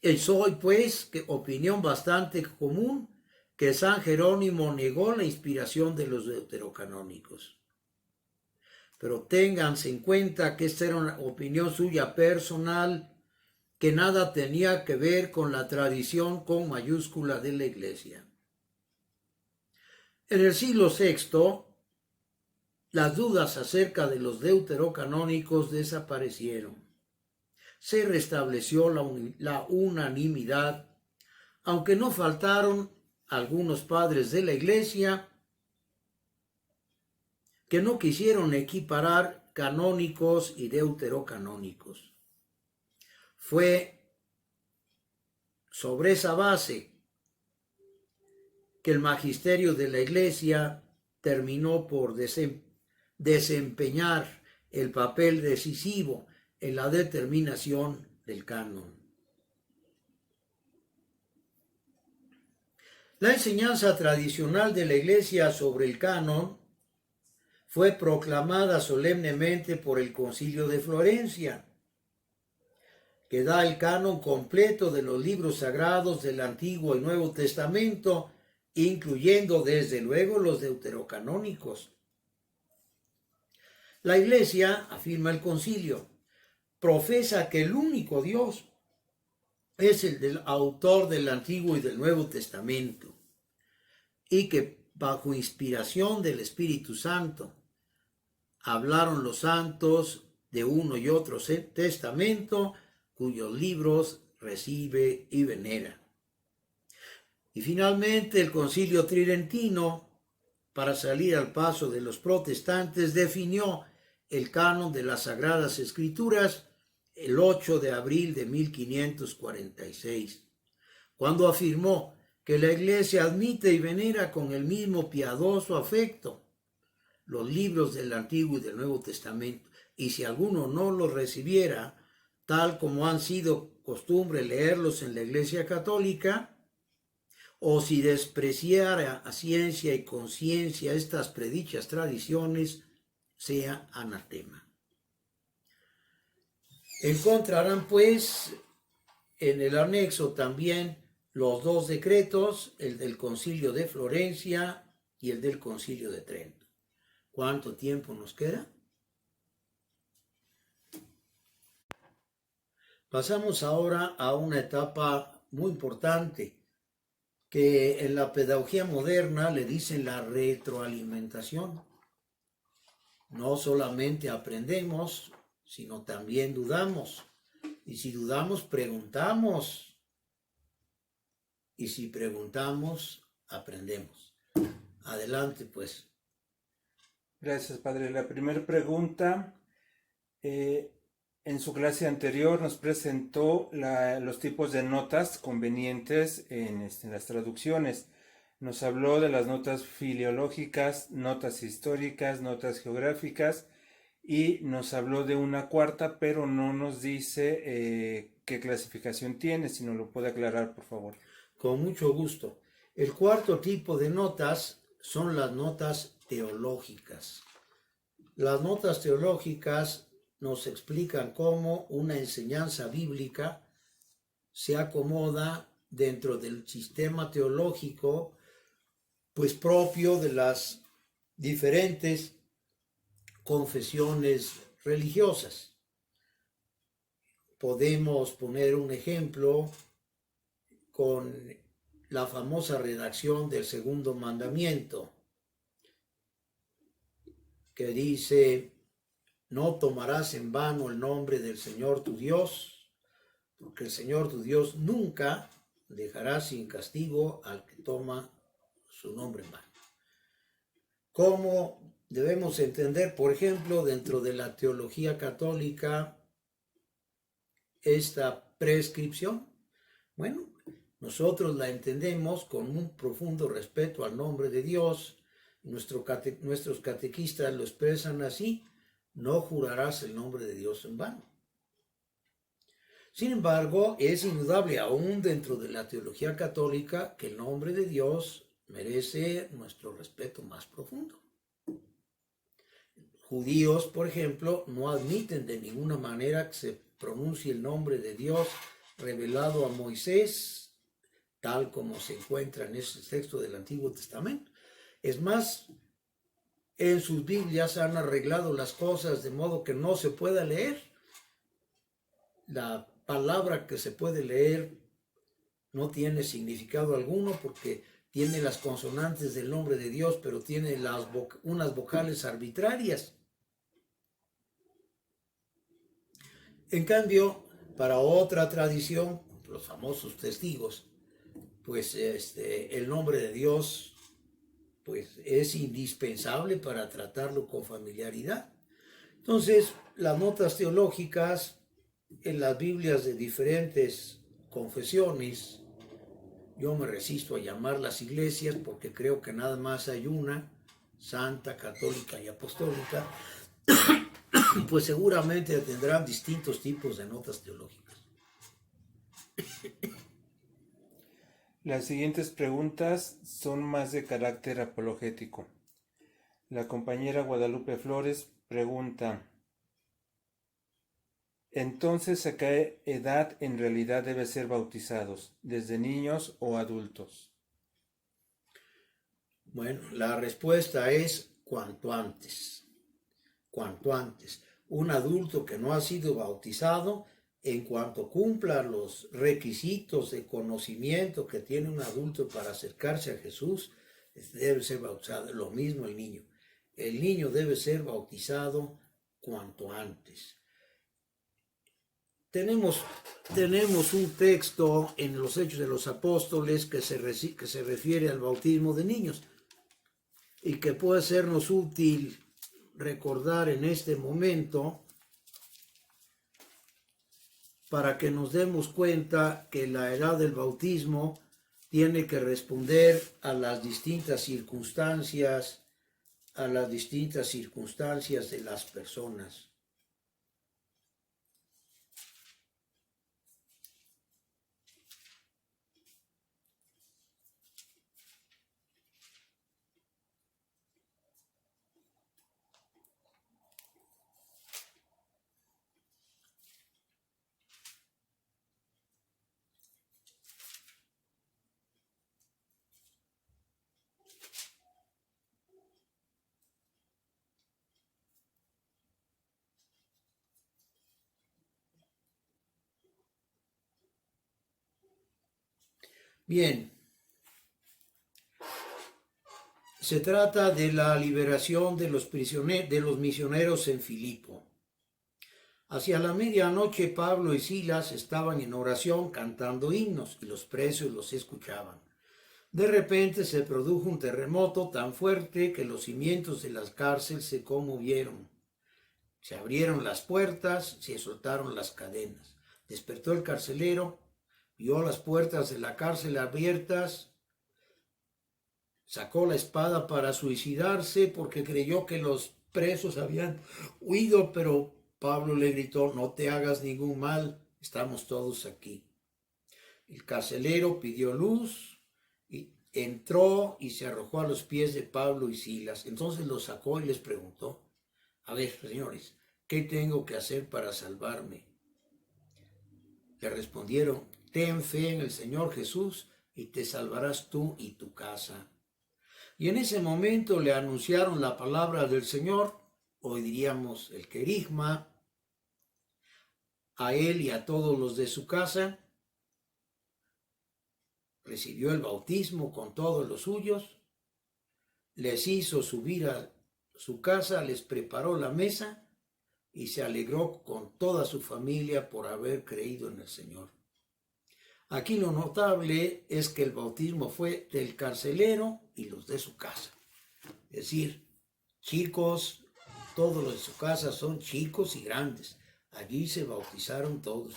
Es hoy, pues, opinión bastante común que San Jerónimo negó la inspiración de los deuterocanónicos. Pero ténganse en cuenta que esta era una opinión suya personal, que nada tenía que ver con la tradición con mayúscula de la Iglesia. En el siglo VI, las dudas acerca de los deuterocanónicos desaparecieron. Se restableció la unanimidad, aunque no faltaron algunos padres de la Iglesia que no quisieron equiparar canónicos y deuterocanónicos. Fue sobre esa base que el magisterio de la Iglesia terminó por desempeñar el papel decisivo en la determinación del canon. La enseñanza tradicional de la Iglesia sobre el canon fue proclamada solemnemente por el Concilio de Florencia, que da el canon completo de los libros sagrados del Antiguo y Nuevo Testamento, incluyendo desde luego los deuterocanónicos. La Iglesia, afirma el Concilio, profesa que el único Dios es el del autor del Antiguo y del Nuevo Testamento, y que bajo inspiración del Espíritu Santo hablaron los santos de uno y otro testamento, cuyos libros recibe y venera. Y finalmente el Concilio Tridentino, para salir al paso de los protestantes, definió el canon de las Sagradas Escrituras el 8 de abril de 1546, cuando afirmó que la Iglesia admite y venera con el mismo piadoso afecto los libros del Antiguo y del Nuevo Testamento, y si alguno no los recibiera, tal como han sido costumbre leerlos en la Iglesia Católica, o si despreciara a ciencia y conciencia estas predichas tradiciones, sea anatema. Encontrarán pues en el anexo también los dos decretos, el del Concilio de Florencia y el del Concilio de Trento. ¿Cuánto tiempo nos queda? Pasamos ahora a una etapa muy importante que en la pedagogía moderna le dicen la retroalimentación. No solamente aprendemos, sino también dudamos. Y si dudamos, preguntamos. Y si preguntamos, aprendemos. Adelante, pues. Gracias, padre. La primera pregunta, en su clase anterior nos presentó los tipos de notas convenientes en las traducciones. Nos habló de las notas filológicas, notas históricas, notas geográficas, y nos habló de una cuarta, pero no nos dice qué clasificación tiene. Si nos lo puede aclarar, por favor. Con mucho gusto. El cuarto tipo de notas son las notas teológicas. Las notas teológicas nos explican cómo una enseñanza bíblica se acomoda dentro del sistema teológico, pues propio de las diferentes confesiones religiosas. Podemos poner un ejemplo con la famosa redacción del segundo mandamiento, que dice: no tomarás en vano el nombre del Señor tu Dios, porque el Señor tu Dios nunca dejará sin castigo al que toma su nombre en vano. ¿Cómo debemos entender, por ejemplo, dentro de la teología católica, esta prescripción? Bueno, nosotros la entendemos con un profundo respeto al nombre de Dios. Nuestros catequistas lo expresan así: no jurarás el nombre de Dios en vano. Sin embargo, es indudable aún dentro de la teología católica que el nombre de Dios merece nuestro respeto más profundo. Judíos, por ejemplo, no admiten de ninguna manera que se pronuncie el nombre de Dios revelado a Moisés, tal como se encuentra en ese texto del Antiguo Testamento. Es más, en sus Biblias han arreglado las cosas de modo que no se pueda leer. La palabra que se puede leer no tiene significado alguno porque tiene las consonantes del nombre de Dios, pero tiene unas vocales arbitrarias. En cambio, para otra tradición, los famosos testigos, pues el nombre de Dios pues es indispensable para tratarlo con familiaridad. Entonces, las notas teológicas en las Biblias de diferentes confesiones, yo me resisto a llamarlas iglesias porque creo que nada más hay una, santa, católica y apostólica, pues seguramente tendrán distintos tipos de notas teológicas. Las siguientes preguntas son más de carácter apologético. La compañera Guadalupe Flores pregunta: entonces, ¿a qué edad en realidad deben ser bautizados? ¿Desde niños o adultos? Bueno, la respuesta es cuanto antes. Cuanto antes. Un adulto que no ha sido bautizado, en cuanto cumpla los requisitos de conocimiento que tiene un adulto para acercarse a Jesús, debe ser bautizado. Lo mismo el niño. El niño debe ser bautizado cuanto antes. Tenemos un texto en los Hechos de los Apóstoles que se refiere al bautismo de niños y que puede sernos útil recordar en este momento para que nos demos cuenta que la edad del bautismo tiene que responder a las distintas circunstancias de las personas. Bien, se trata de la liberación de los misioneros en Filipo. Hacia la medianoche Pablo y Silas estaban en oración cantando himnos y los presos los escuchaban. De repente se produjo un terremoto tan fuerte que los cimientos de la cárcel se conmovieron. Se abrieron las puertas, se soltaron las cadenas. Despertó el carcelero, vio las puertas de la cárcel abiertas, sacó la espada para suicidarse porque creyó que los presos habían huido, pero Pablo le gritó: no te hagas ningún mal, estamos todos aquí. El carcelero pidió luz y entró y se arrojó a los pies de Pablo y Silas. Entonces los sacó y les preguntó: a ver, señores, ¿qué tengo que hacer para salvarme? Le respondieron: ten fe en el Señor Jesús y te salvarás tú y tu casa. Y en ese momento le anunciaron la palabra del Señor, hoy diríamos el querigma, a él y a todos los de su casa. Recibió el bautismo con todos los suyos, les hizo subir a su casa, les preparó la mesa y se alegró con toda su familia por haber creído en el Señor. Aquí lo notable es que el bautismo fue del carcelero y los de su casa. Es decir, chicos, todos los de su casa son chicos y grandes. Allí se bautizaron todos,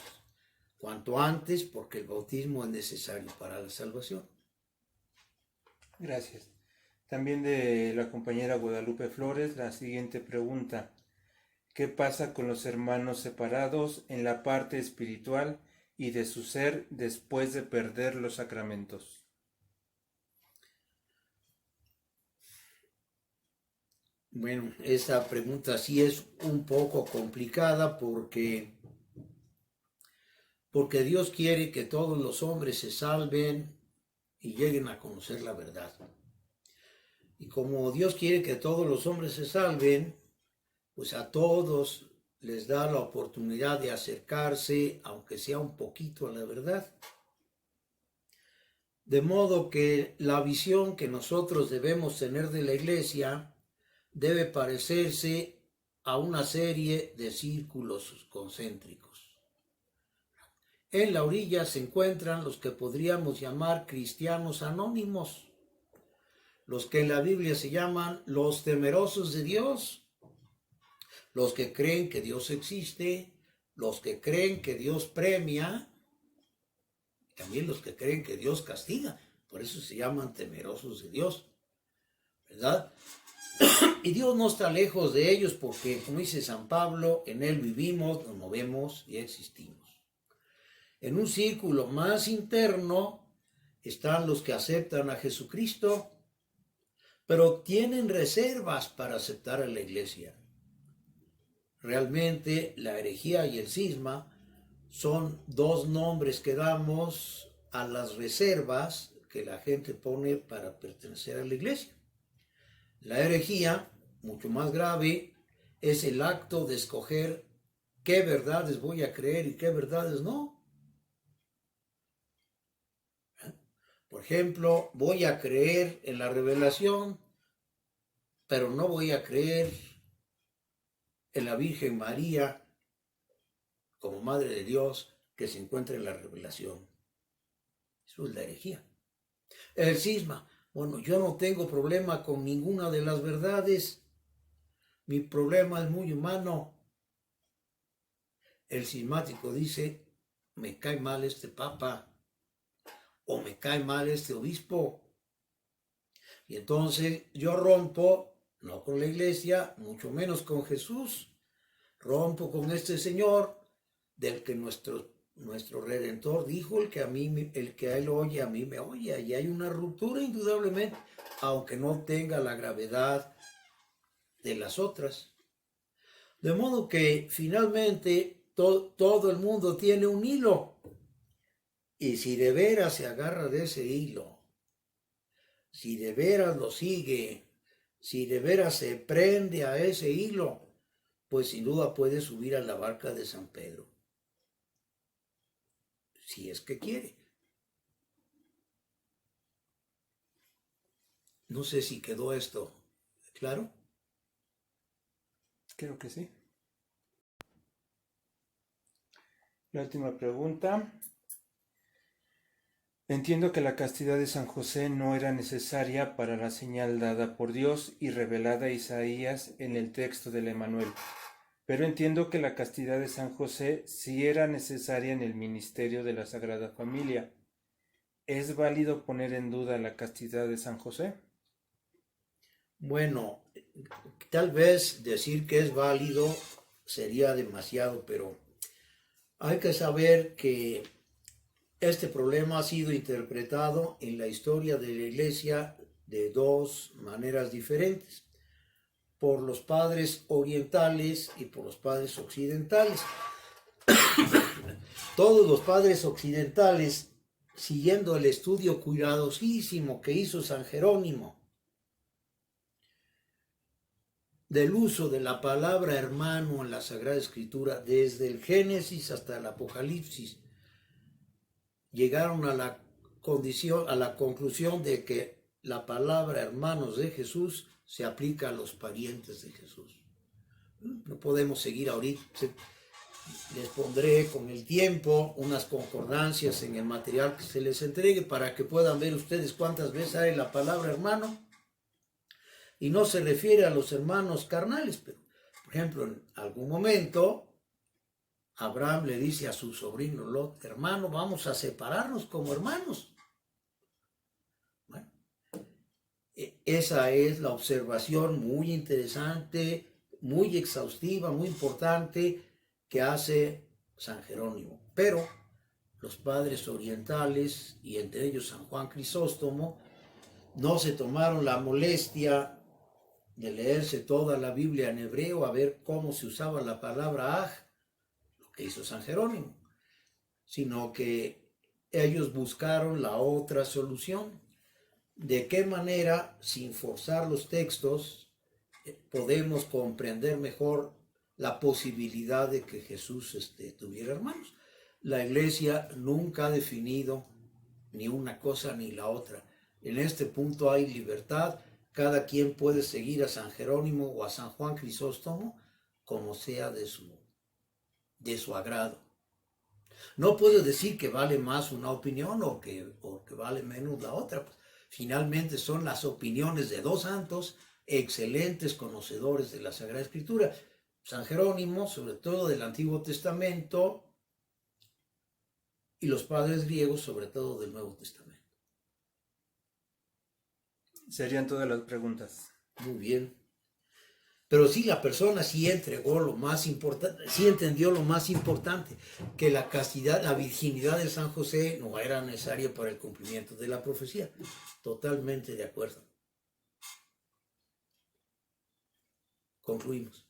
cuanto antes, porque el bautismo es necesario para la salvación. Gracias. También de la compañera Guadalupe Flores, la siguiente pregunta: ¿qué pasa con los hermanos separados en la parte espiritual y de su ser después de perder los sacramentos? Bueno, esa pregunta sí es un poco complicada porque Dios quiere que todos los hombres se salven y lleguen a conocer la verdad. Y como Dios quiere que todos los hombres se salven, pues a todos les da la oportunidad de acercarse, aunque sea un poquito, a la verdad. De modo que la visión que nosotros debemos tener de la iglesia debe parecerse a una serie de círculos concéntricos. En la orilla se encuentran los que podríamos llamar cristianos anónimos, los que en la Biblia se llaman los temerosos de Dios, los que creen que Dios existe, los que creen que Dios premia, también los que creen que Dios castiga. Por eso se llaman temerosos de Dios, ¿verdad? Y Dios no está lejos de ellos porque, como dice San Pablo, en Él vivimos, nos movemos y existimos. En un círculo más interno están los que aceptan a Jesucristo, pero tienen reservas para aceptar a la iglesia. Realmente la herejía y el cisma son dos nombres que damos a las reservas que la gente pone para pertenecer a la iglesia. La herejía, mucho más grave, es el acto de escoger qué verdades voy a creer y qué verdades no. Por ejemplo, voy a creer en la revelación, pero no voy a creer en la Virgen María como Madre de Dios que se encuentra en la revelación. Eso es la herejía. El cisma. Bueno, yo no tengo problema con ninguna de las verdades. Mi problema es muy humano. El cismático dice: me cae mal este papa o me cae mal este obispo. Y entonces yo rompo, no con la iglesia, mucho menos con Jesús. Rompo con este Señor del que nuestro Redentor dijo: el que a él oye, a mí me oye. Y hay una ruptura indudablemente, aunque no tenga la gravedad de las otras. De modo que finalmente todo el mundo tiene un hilo. Y si de veras se agarra de ese hilo, si de veras lo sigue, si de veras se prende a ese hilo, pues sin duda puede subir a la barca de San Pedro. Si es que quiere. No sé si quedó esto claro. Creo que sí. La última pregunta. Entiendo que la castidad de San José no era necesaria para la señal dada por Dios y revelada a Isaías en el texto del Emanuel, pero entiendo que la castidad de San José sí era necesaria en el ministerio de la Sagrada Familia. ¿Es válido poner en duda la castidad de San José? Bueno, tal vez decir que es válido sería demasiado, pero hay que saber que Este problema ha sido interpretado en la historia de la Iglesia de dos maneras diferentes, por los padres orientales y por los padres occidentales. Todos los padres occidentales, siguiendo el estudio cuidadosísimo que hizo San Jerónimo del uso de la palabra hermano en la Sagrada Escritura, desde el Génesis hasta el Apocalipsis, llegaron a la conclusión de que la palabra hermanos de Jesús se aplica a los parientes de Jesús. No podemos seguir ahorita. Les pondré con el tiempo unas concordancias en el material que se les entregue para que puedan ver ustedes cuántas veces hay la palabra hermano. Y no se refiere a los hermanos carnales, pero, por ejemplo, en algún momento Abraham le dice a su sobrino Lot: hermano, vamos a separarnos como hermanos. Bueno, esa es la observación muy interesante, muy exhaustiva, muy importante que hace San Jerónimo. Pero los padres orientales, y entre ellos San Juan Crisóstomo, no se tomaron la molestia de leerse toda la Biblia en hebreo a ver cómo se usaba la palabra aj, lo que hizo San Jerónimo, sino que ellos buscaron la otra solución. ¿De qué manera, sin forzar los textos, podemos comprender mejor la posibilidad de que Jesús tuviera hermanos? La Iglesia nunca ha definido ni una cosa ni la otra. En este punto hay libertad. Cada quien puede seguir a San Jerónimo o a San Juan Crisóstomo como sea de su agrado. No puedo decir que vale más una opinión o que vale menos la otra. Finalmente son las opiniones de dos santos excelentes conocedores de la Sagrada Escritura. San Jerónimo, sobre todo del Antiguo Testamento, y los padres griegos, sobre todo del Nuevo Testamento. Serían todas las preguntas. Muy bien. Pero sí, la persona sí entregó lo más importante, sí entendió lo más importante, que la castidad, la virginidad de San José no era necesaria para el cumplimiento de la profecía. Totalmente de acuerdo. Concluimos.